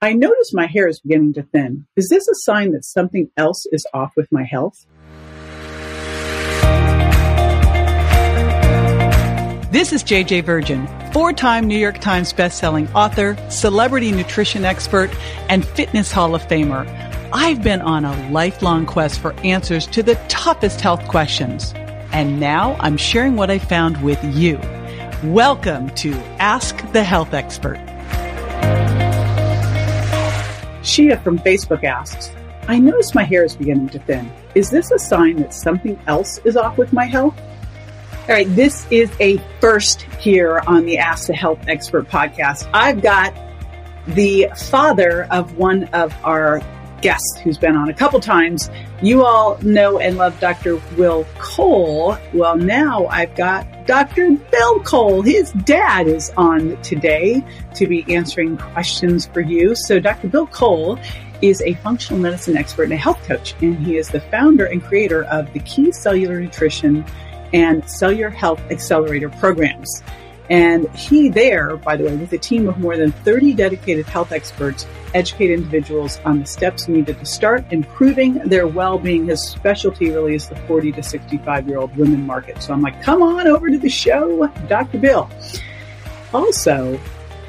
I notice my hair is beginning to thin. Is this a sign that something else is off with my health? This is JJ Virgin, 4-time New York Times bestselling author, celebrity nutrition expert, and Fitness Hall of Famer. I've been on a lifelong quest for answers to the toughest health questions. And now I'm sharing what I found with you. Welcome to Ask the Health Expert. Shia from Facebook asks, I notice my hair is beginning to thin. Is this a sign that something else is off with my health? All right, this is a first here on the Ask the Health Expert podcast. I've got the father of one of our guests who's been on a couple times. You all know and love Dr. Will Cole. Well, now I've got Dr. Bill Cole. His dad is on today to be answering questions for you. So Dr. Bill Cole is a functional medicine expert and a health coach, and he is the founder and creator of the Key Cellular Nutrition and Cellular Health Accelerator programs. And he there, by the way, with a team of more than 30 dedicated health experts, educate individuals on the steps needed to start improving their well-being. His specialty really is the 40 to 65-year-old women market. So I'm like, come on over to the show, Dr. Bill. Also,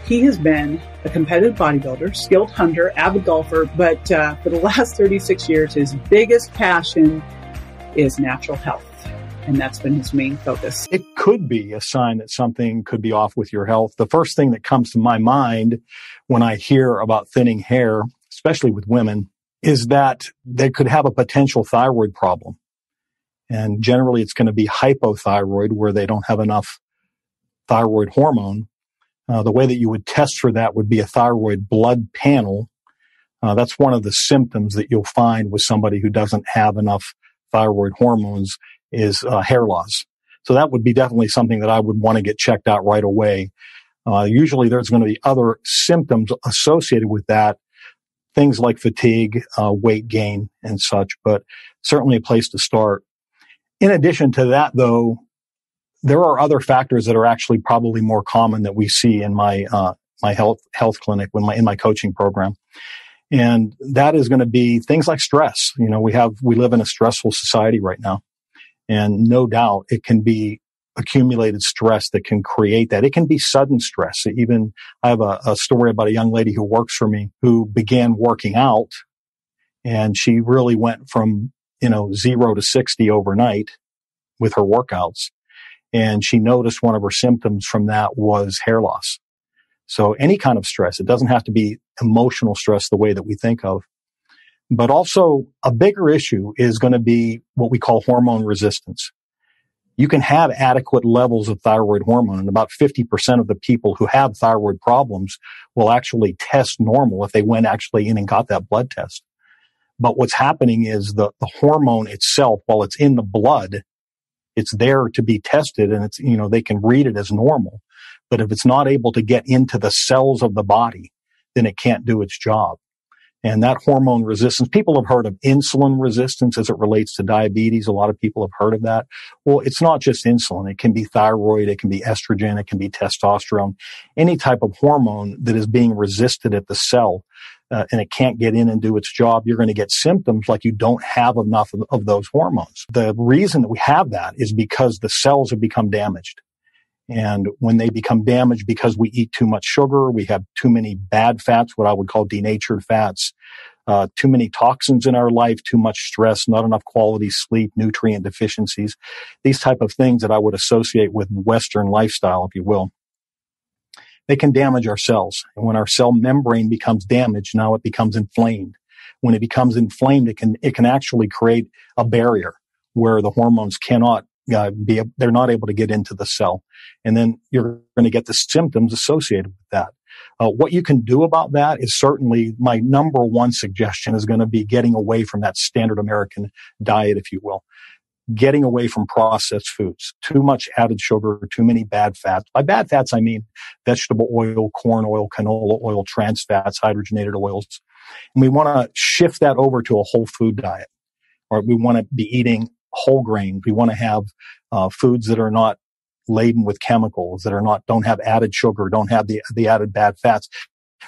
he has been a competitive bodybuilder, skilled hunter, avid golfer, but for the last 36 years, his biggest passion is natural health. And that's been his main focus. It could be a sign that something could be off with your health. The first thing that comes to my mind when I hear about thinning hair, especially with women, is that they could have a potential thyroid problem. And generally it's going to be hypothyroid, where they don't have enough thyroid hormone. The way that you would test for that would be a thyroid blood panel. That's one of the symptoms that you'll find with somebody who doesn't have enough thyroid hormones is hair loss. So that would be definitely something that I would want to get checked out right away. Usually there's going to be other symptoms associated with that, things like fatigue, weight gain, and such, but certainly a place to start. In addition to that, though, there are other factors that are actually probably more common that we see in my health clinic, in my coaching program. And that is going to be things like stress. You know, we live in a stressful society right now. And no doubt it can be accumulated stress that can create that. It can be sudden stress. Even I have a story about a young lady who works for me who began working out, and she really went from, 0 to 60 overnight with her workouts. And she noticed one of her symptoms from that was hair loss. So any kind of stress, it doesn't have to be emotional stress the way that we think of. But also a bigger issue is going to be what we call hormone resistance. You can have adequate levels of thyroid hormone, and about 50% of the people who have thyroid problems will actually test normal if they went actually in and got that blood test. But what's happening is the hormone itself, while it's in the blood, it's there to be tested, and it's, they can read it as normal. But if it's not able to get into the cells of the body, then it can't do its job. And that hormone resistance, people have heard of insulin resistance as it relates to diabetes. A lot of people have heard of that. Well, it's not just insulin. It can be thyroid. It can be estrogen. It can be testosterone. Any type of hormone that is being resisted at the cell, and it can't get in and do its job, you're going to get symptoms like you don't have enough of those hormones. The reason that we have that is because the cells have become damaged. And when they become damaged because we eat too much sugar, we have too many bad fats, what I would call denatured fats, too many toxins in our life, too much stress, not enough quality sleep, nutrient deficiencies, these type of things that I would associate with Western lifestyle, if you will. They can damage our cells. And when our cell membrane becomes damaged, now it becomes inflamed. When it becomes inflamed, it can actually create a barrier where the hormones cannot they're not able to get into the cell. And then you're going to get the symptoms associated with that. What you can do about that is certainly my number one suggestion is going to be getting away from that standard American diet, if you will. Getting away from processed foods, too much added sugar, too many bad fats. By bad fats, I mean vegetable oil, corn oil, canola oil, trans fats, hydrogenated oils. And we want to shift that over to a whole food diet. Or we want to be eating whole grains. We want to have foods that are not laden with chemicals, that don't have added sugar, don't have the added bad fats.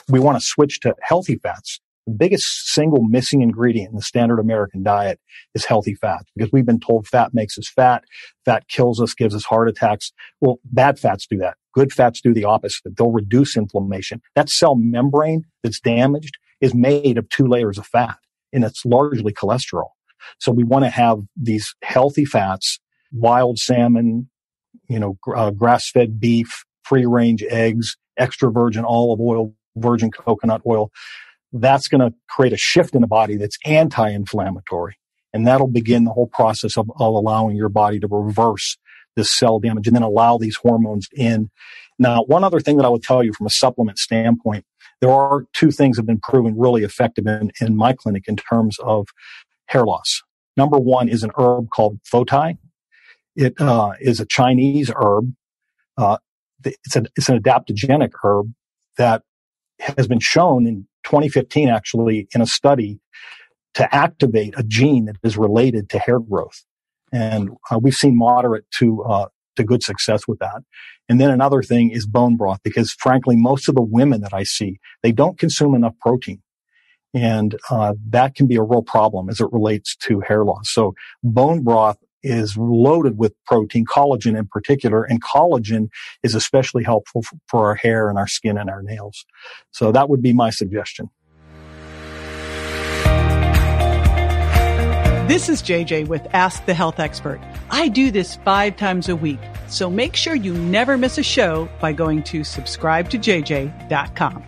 We want to switch to healthy fats. The biggest single missing ingredient in the standard American diet is healthy fats, because we've been told fat makes us fat. Fat kills us, gives us heart attacks. Well, bad fats do that. Good fats do the opposite. They'll reduce inflammation. That cell membrane that's damaged is made of 2 layers of fat, and it's largely cholesterol. So we want to have these healthy fats, wild salmon, grass-fed beef, free-range eggs, extra virgin olive oil, virgin coconut oil. That's going to create a shift in the body that's anti-inflammatory. And that'll begin the whole process of allowing your body to reverse this cell damage and then allow these hormones in. Now, one other thing that I would tell you from a supplement standpoint, there are 2 things that have been proven really effective in my clinic in terms of hair loss. Number 1 is an herb called Foti. It is a Chinese herb. It's an adaptogenic herb that has been shown in 2015, actually, in a study to activate a gene that is related to hair growth. And we've seen moderate to good success with that. And then another thing is bone broth, because frankly, most of the women that I see, they don't consume enough protein. And that can be a real problem as it relates to hair loss. So bone broth is loaded with protein, collagen in particular, and collagen is especially helpful for our hair and our skin and our nails. So that would be my suggestion. This is JJ with Ask the Health Expert. I do this 5 times a week, so make sure you never miss a show by going to subscribetoJJ.com.